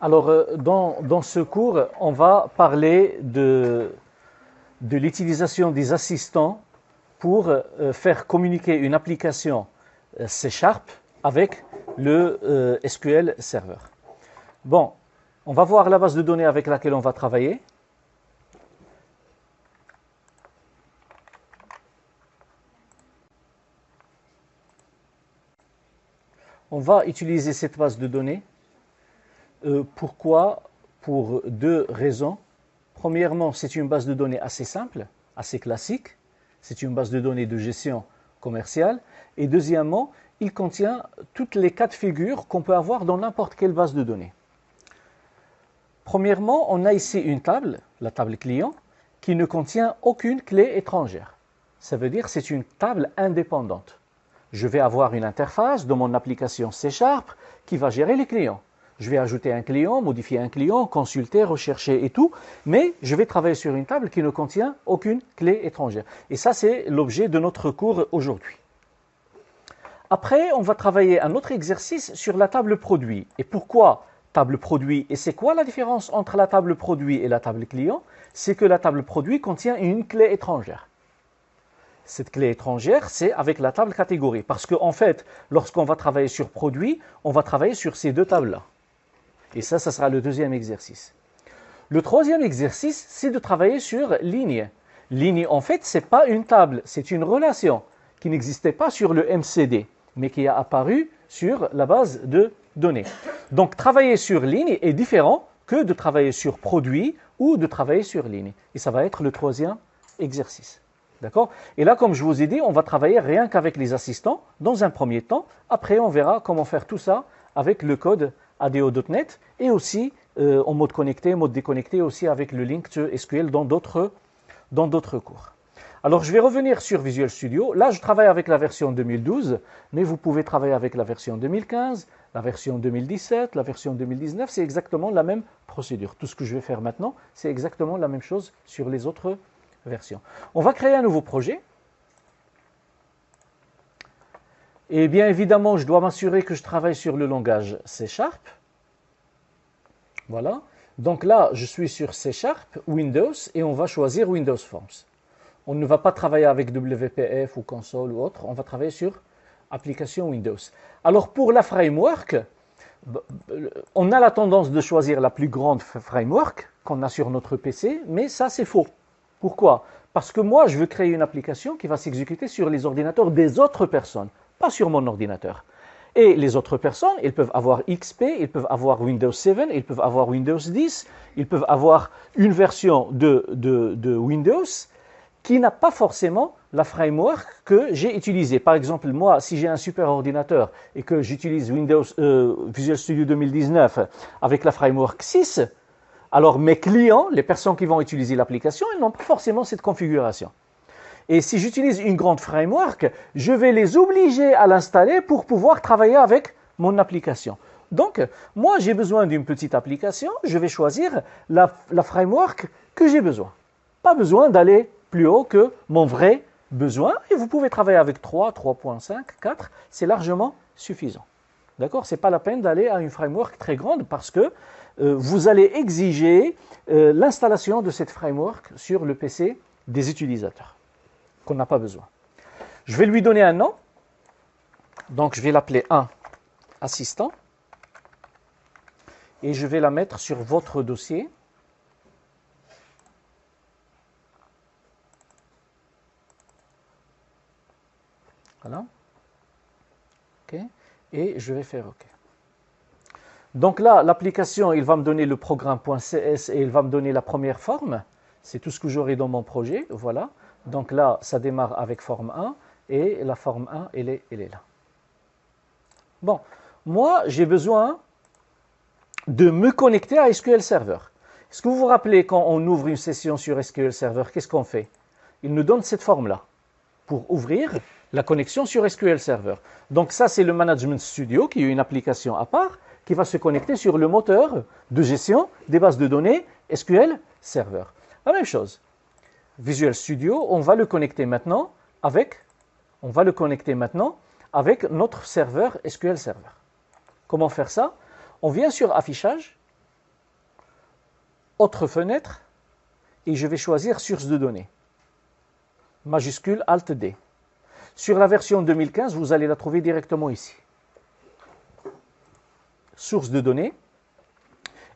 Alors, dans ce cours, on va parler de l'utilisation des assistants pour faire communiquer une application C# avec le SQL Server. Bon, on va voir la base de données avec laquelle on va travailler. On va utiliser cette base de données. Pourquoi? Pour deux raisons. Premièrement, c'est une base de données assez simple, assez classique. C'est une base de données de gestion commerciale. Et deuxièmement, il contient toutes les cas de figure qu'on peut avoir dans n'importe quelle base de données. Premièrement, on a ici une table, la table client, qui ne contient aucune clé étrangère. Ça veut dire que c'est une table indépendante. Je vais avoir une interface de mon application C# qui va gérer les clients. Je vais ajouter un client, modifier un client, consulter, rechercher et tout, mais je vais travailler sur une table qui ne contient aucune clé étrangère. Et ça, c'est l'objet de notre cours aujourd'hui. Après, on va travailler un autre exercice sur la table produit. Et pourquoi table produit? Et c'est quoi la différence entre la table produit et la table client? C'est que la table produit contient une clé étrangère. Cette clé étrangère, c'est avec la table catégorie. Parce qu'en fait, lorsqu'on va travailler sur produit, on va travailler sur ces deux tables-là. Et ça sera le deuxième exercice. Le troisième exercice, c'est de travailler sur ligne. Ligne, en fait, ce n'est pas une table, c'est une relation qui n'existait pas sur le MCD, mais qui a apparu sur la base de données. Donc, travailler sur ligne est différent que de travailler sur produit ou de travailler sur ligne. Et ça va être le troisième exercice. D'accord? Et là, comme je vous ai dit, on va travailler rien qu'avec les assistants dans un premier temps. Après, on verra comment faire tout ça avec le code ADO.NET et aussi en mode connecté, mode déconnecté, aussi avec le link to SQL dans d'autres cours. Alors, je vais revenir sur Visual Studio. Là, je travaille avec la version 2012, mais vous pouvez travailler avec la version 2015, la version 2017, la version 2019. C'est exactement la même procédure. Tout ce que je vais faire maintenant, c'est exactement la même chose sur les autres version. On va créer un nouveau projet. Et bien évidemment, je dois m'assurer que je travaille sur le langage C#. Voilà. Donc là, je suis sur C#, Windows, et on va choisir Windows Forms. On ne va pas travailler avec WPF ou console ou autre, on va travailler sur application Windows. Alors pour la framework, on a la tendance de choisir la plus grande framework qu'on a sur notre PC, mais ça c'est faux. Pourquoi? Parce que moi, je veux créer une application qui va s'exécuter sur les ordinateurs des autres personnes, pas sur mon ordinateur. Et les autres personnes, ils peuvent avoir XP, ils peuvent avoir Windows 7, ils peuvent avoir Windows 10, ils peuvent avoir une version de Windows qui n'a pas forcément la framework que j'ai utilisée. Par exemple, moi, si j'ai un super ordinateur et que j'utilise Windows Visual Studio 2019 avec la framework 6, alors mes clients, les personnes qui vont utiliser l'application, ils n'ont pas forcément cette configuration. Et si j'utilise une grande framework, je vais les obliger à l'installer pour pouvoir travailler avec mon application. Donc, moi j'ai besoin d'une petite application, je vais choisir la framework que j'ai besoin. Pas besoin d'aller plus haut que mon vrai besoin. Et vous pouvez travailler avec 3, 3.5, 4, c'est largement suffisant. D'accord? Ce n'est pas la peine d'aller à une framework très grande parce que vous allez exiger l'installation de cette framework sur le PC des utilisateurs, qu'on n'a pas besoin. Je vais lui donner un nom. Donc, je vais l'appeler 1 assistant. Et je vais la mettre sur votre dossier. Voilà. OK. Et je vais faire OK. Donc là, l'application, il va me donner le programme.cs et il va me donner la première forme. C'est tout ce que j'aurai dans mon projet. Voilà. Donc là, ça démarre avec forme 1 et la forme 1, elle est là. Bon, moi, j'ai besoin de me connecter à SQL Server. Est-ce que vous vous rappelez quand on ouvre une session sur SQL Server, qu'est-ce qu'on fait? Il nous donne cette forme-là pour ouvrir la connexion sur SQL Server. Donc ça, c'est le Management Studio qui est une application à part qui va se connecter sur le moteur de gestion des bases de données SQL Server. La même chose. Visual Studio, on va le connecter maintenant avec notre serveur SQL Server. Comment faire ça? On vient sur Affichage, autre fenêtre, et je vais choisir source de données. Majuscule Alt D. Sur la version 2015, vous allez la trouver directement ici. Source de données.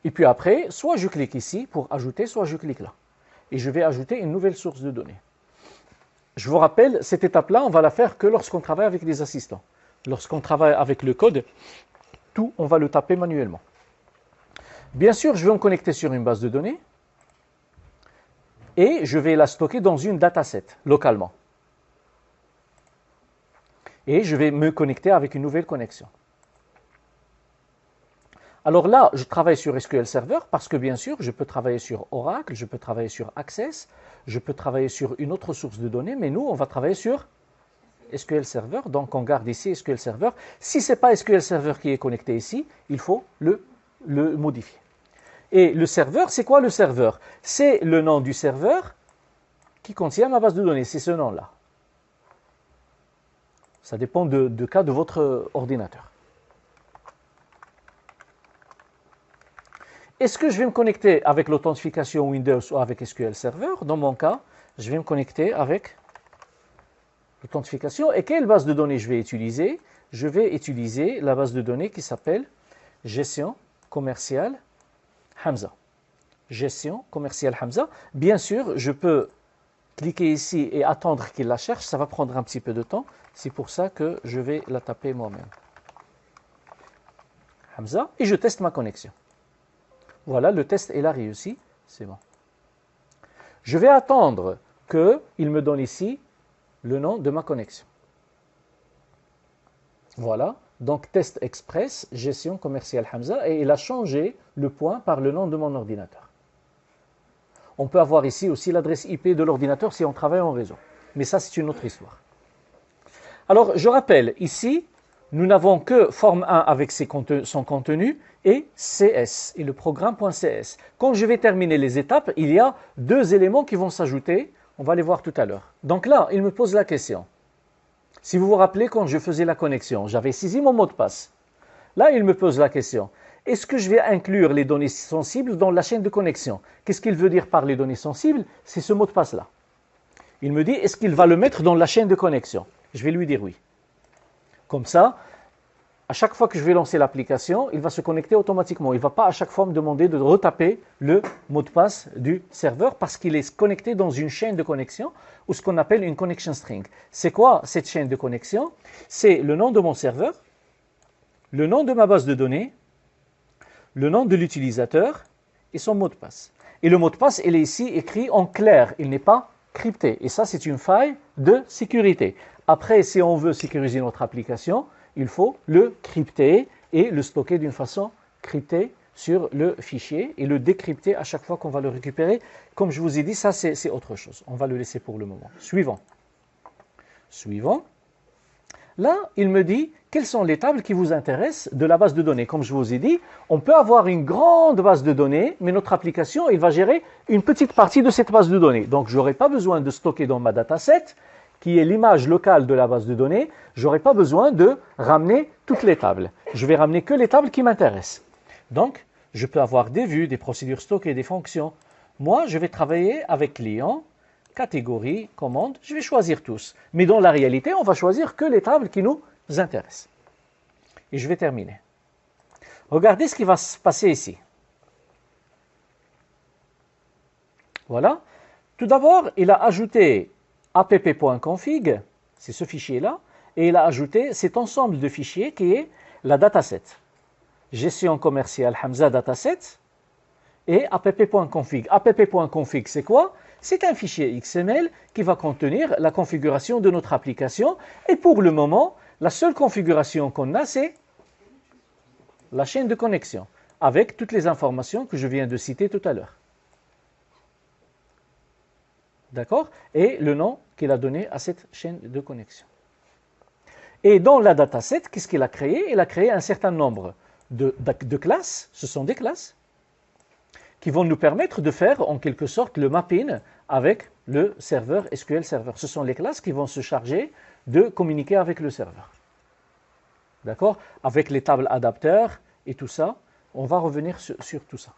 Et puis après, soit je clique ici pour ajouter, soit je clique là. Et je vais ajouter une nouvelle source de données. Je vous rappelle, cette étape-là, on va la faire que lorsqu'on travaille avec des assistants. Lorsqu'on travaille avec le code, tout, on va le taper manuellement. Bien sûr, je vais me connecter sur une base de données et je vais la stocker dans une dataset, localement. Et je vais me connecter avec une nouvelle connexion. Alors là, je travaille sur SQL Server parce que bien sûr, je peux travailler sur Oracle, je peux travailler sur Access, je peux travailler sur une autre source de données, mais nous, on va travailler sur SQL Server. Donc, on garde ici SQL Server. Si ce n'est pas SQL Server qui est connecté ici, il faut le modifier. Et le serveur, c'est quoi le serveur? C'est le nom du serveur qui contient ma base de données. C'est ce nom-là. Ça dépend du cas de votre ordinateur. Est-ce que je vais me connecter avec l'authentification Windows ou avec SQL Server? Dans mon cas, je vais me connecter avec l'authentification. Et quelle base de données je vais utiliser? Je vais utiliser la base de données qui s'appelle Gestion commerciale Hamza. Gestion commerciale Hamza. Bien sûr, je peux cliquer ici et attendre qu'il la cherche. Ça va prendre un petit peu de temps. C'est pour ça que je vais la taper moi-même. Hamza. Et je teste ma connexion. Voilà, le test est là réussi. C'est bon. Je vais attendre qu'il me donne ici le nom de ma connexion. Voilà. Donc, test express, gestion commerciale Hamza, et il a changé le point par le nom de mon ordinateur. On peut avoir ici aussi l'adresse IP de l'ordinateur si on travaille en réseau. Mais ça, c'est une autre histoire. Alors, je rappelle, ici, nous n'avons que forme 1 avec son contenu et CS, et le programme.cs. Quand je vais terminer les étapes, il y a deux éléments qui vont s'ajouter. On va les voir tout à l'heure. Donc là, il me pose la question. Si vous vous rappelez, quand je faisais la connexion, j'avais saisi mon mot de passe. Là, il me pose la question. Est-ce que je vais inclure les données sensibles dans la chaîne de connexion? Qu'est-ce qu'il veut dire par les données sensibles? C'est ce mot de passe-là. Il me dit, est-ce qu'il va le mettre dans la chaîne de connexion? Je vais lui dire oui. Comme ça, à chaque fois que je vais lancer l'application, il va se connecter automatiquement. Il ne va pas à chaque fois me demander de retaper le mot de passe du serveur parce qu'il est connecté dans une chaîne de connexion ou ce qu'on appelle une connection string. C'est quoi cette chaîne de connexion? C'est le nom de mon serveur, le nom de ma base de données, le nom de l'utilisateur et son mot de passe. Et le mot de passe, il est ici écrit en clair, il n'est pas crypté. Et ça, c'est une faille de sécurité. Après, si on veut sécuriser notre application, il faut le crypter et le stocker d'une façon cryptée sur le fichier et le décrypter à chaque fois qu'on va le récupérer. Comme je vous ai dit, ça c'est autre chose. On va le laisser pour le moment. Suivant. Suivant. Là, il me dit quelles sont les tables qui vous intéressent de la base de données. Comme je vous ai dit, on peut avoir une grande base de données, mais notre application, il va gérer une petite partie de cette base de données. Donc, je n'aurai pas besoin de stocker dans ma dataset, qui est l'image locale de la base de données, je n'aurai pas besoin de ramener toutes les tables. Je vais ramener que les tables qui m'intéressent. Donc, je peux avoir des vues, des procédures stockées, des fonctions. Moi, je vais travailler avec client, catégorie, commande, je vais choisir tous. Mais dans la réalité, on va choisir que les tables qui nous intéressent. Et je vais terminer. Regardez ce qui va se passer ici. Voilà. Tout d'abord, il a ajouté app.config, c'est ce fichier-là, et il a ajouté cet ensemble de fichiers qui est la dataset. Gestion commerciale Hamza dataset et app.config. App.config, c'est quoi? C'est un fichier XML qui va contenir la configuration de notre application. Et pour le moment, la seule configuration qu'on a, c'est la chaîne de connexion, avec toutes les informations que je viens de citer tout à l'heure. D'accord? Et le nom qu'il a donné à cette chaîne de connexion. Et dans la dataset, qu'est-ce qu'il a créé? Il a créé un certain nombre de classes, ce sont des classes, qui vont nous permettre de faire en quelque sorte le mapping avec le serveur SQL Server. Ce sont les classes qui vont se charger de communiquer avec le serveur. D'accord? Avec les tables adapteurs et tout ça, on va revenir sur tout ça.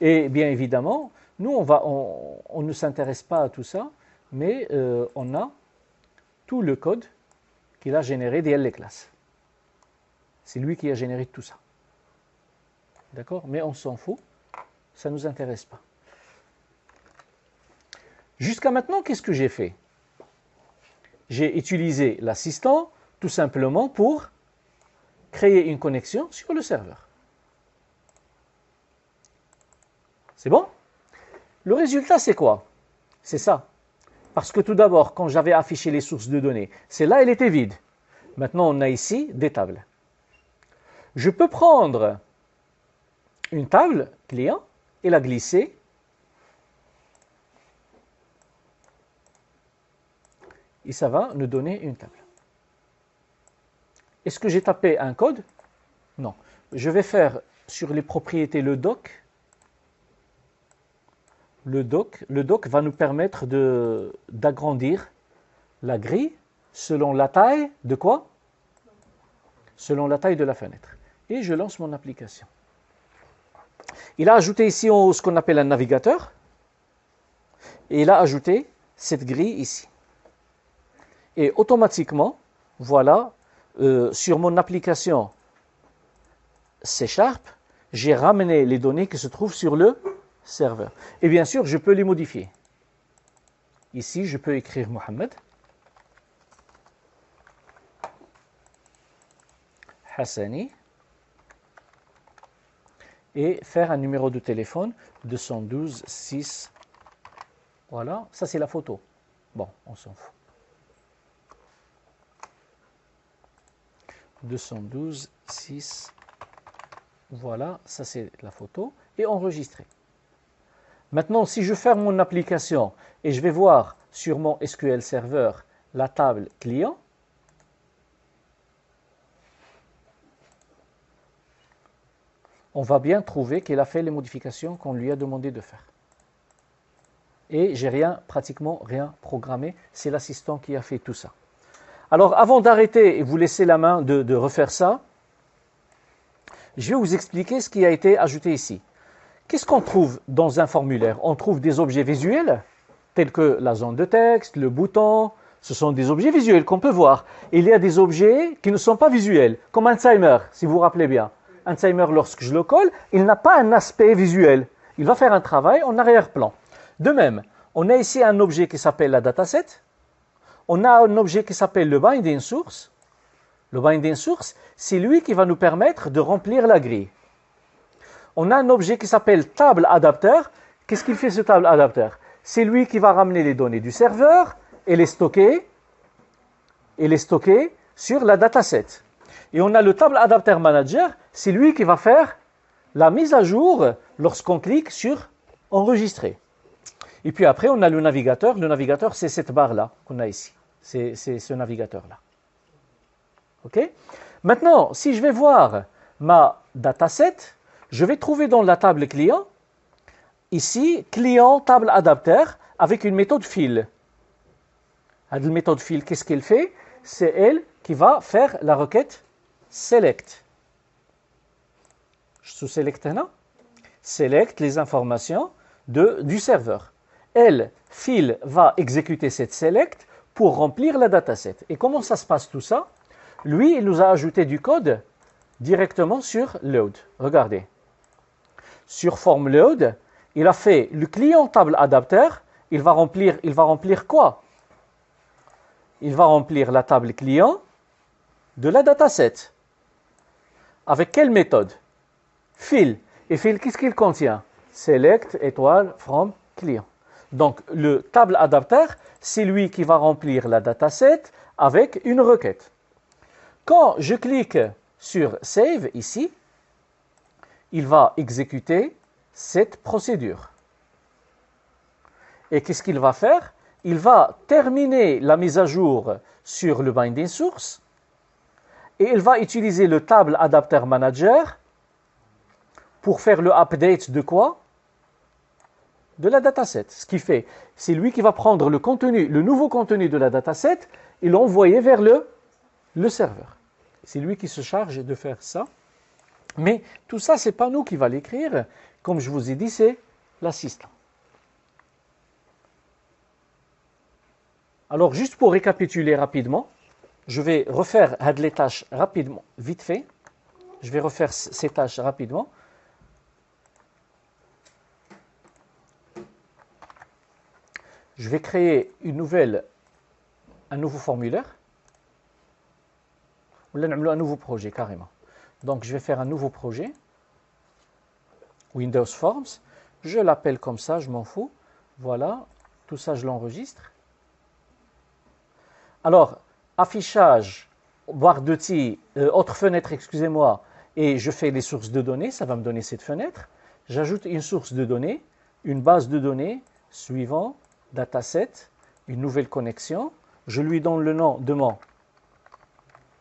Et bien évidemment, nous, on ne s'intéresse pas à tout ça, mais on a tout le code qu'il a généré des les classes. C'est lui qui a généré tout ça. D'accord? Mais on s'en fout, ça ne nous intéresse pas. Jusqu'à maintenant, qu'est-ce que j'ai fait? J'ai utilisé l'assistant tout simplement pour créer une connexion sur le serveur. C'est bon? Le résultat, c'est quoi? C'est ça. Parce que tout d'abord, quand j'avais affiché les sources de données, celle-là, elle était vide. Maintenant, on a ici des tables. Je peux prendre une table client et la glisser et ça va nous donner une table. Est-ce que j'ai tapé un code? Non. Je vais faire sur les propriétés le doc. Le doc va nous permettre d'agrandir la grille selon la taille de quoi? Selon la taille de la fenêtre. Et je lance mon application. Il a ajouté ici en haut ce qu'on appelle un navigateur. Et il a ajouté cette grille ici. Et automatiquement, voilà, sur mon application C#, j'ai ramené les données qui se trouvent sur le serveur. Et bien sûr, je peux les modifier. Ici, je peux écrire Mohamed Hassani et faire un numéro de téléphone 212 6. Voilà, ça c'est la photo. Bon, on s'en fout. 212 6. Voilà, ça c'est la photo et enregistrer. Maintenant, si je ferme mon application et je vais voir sur mon SQL Server la table client, on va bien trouver qu'il a fait les modifications qu'on lui a demandé de faire. Et j'ai pratiquement rien programmé, c'est l'assistant qui a fait tout ça. Alors avant d'arrêter et vous laisser la main de refaire ça, je vais vous expliquer ce qui a été ajouté ici. Qu'est-ce qu'on trouve dans un formulaire? On trouve des objets visuels, tels que la zone de texte, le bouton. Ce sont des objets visuels qu'on peut voir. Et il y a des objets qui ne sont pas visuels, comme un timer, si vous vous rappelez bien. Un timer, lorsque je le colle, il n'a pas un aspect visuel. Il va faire un travail en arrière-plan. De même, on a ici un objet qui s'appelle la dataset. On a un objet qui s'appelle le binding source. Le binding source, c'est lui qui va nous permettre de remplir la grille. On a un objet qui s'appelle table adapteur. Qu'est-ce qu'il fait ce table adapteur? C'est lui qui va ramener les données du serveur et les stocker sur la dataset. Et on a le table adapteur manager, c'est lui qui va faire la mise à jour lorsqu'on clique sur enregistrer. Et puis après, on a le navigateur. Le navigateur, c'est cette barre-là qu'on a ici. C'est ce navigateur-là. OK? Maintenant, si je vais voir ma dataset, je vais trouver dans la table client, ici, client table adapteur avec une méthode fill. La méthode fill, qu'est-ce qu'elle fait? C'est elle qui va faire la requête select. Je sous-sélecte là. Select les informations du serveur. Elle, fill, va exécuter cette select pour remplir la dataset. Et comment ça se passe tout ça? Lui, il nous a ajouté du code directement sur load. Regardez. Sur form load, il a fait le client table adapteur. Il va remplir quoi? Il va remplir la table client de la dataset. Avec quelle méthode? Fill. Et fill, qu'est-ce qu'il contient? Select, étoile, from, client. Donc, le table adapteur, c'est lui qui va remplir la dataset avec une requête. Quand je clique sur Save, ici, il va exécuter cette procédure. Et qu'est-ce qu'il va faire? Il va terminer la mise à jour sur le binding source et il va utiliser le table adapteur manager pour faire le update de quoi? De la dataset. Ce qui fait, c'est lui qui va prendre le contenu, le nouveau contenu de la dataset et l'envoyer vers le serveur. C'est lui qui se charge de faire ça. Mais tout ça, ce n'est pas nous qui va l'écrire, comme je vous ai dit, c'est l'assistant. Alors, juste pour récapituler rapidement, je vais refaire les tâches rapidement, vite fait. Je vais refaire ces tâches rapidement. Je vais créer un nouveau formulaire. Ou là, un nouveau projet carrément. Donc, je vais faire un nouveau projet. Windows Forms. Je l'appelle comme ça, je m'en fous. Voilà, tout ça, je l'enregistre. Alors, affichage, barre d'outils, autre fenêtre, excusez-moi, et je fais les sources de données, ça va me donner cette fenêtre. J'ajoute une source de données, une base de données, suivant, dataset, une nouvelle connexion. Je lui donne le nom de mon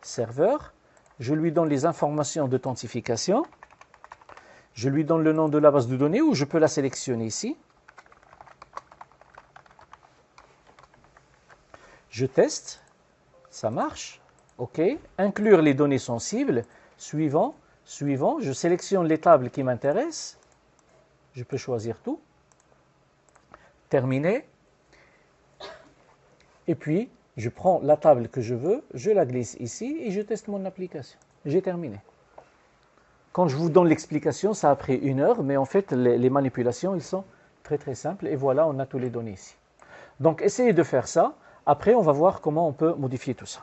serveur. Je lui donne les informations d'authentification. Je lui donne le nom de la base de données ou je peux la sélectionner ici. Je teste, ça marche, OK. Inclure les données sensibles, suivant, je sélectionne les tables qui m'intéressent, je peux choisir tout, terminer, et puis je prends la table que je veux, je la glisse ici et je teste mon application. J'ai terminé. Quand je vous donne l'explication, ça a pris 1 heure, mais en fait les manipulations, ils sont très très simples, et voilà, on a toutes les données ici. Donc essayez de faire ça. Après, on va voir comment on peut modifier tout ça.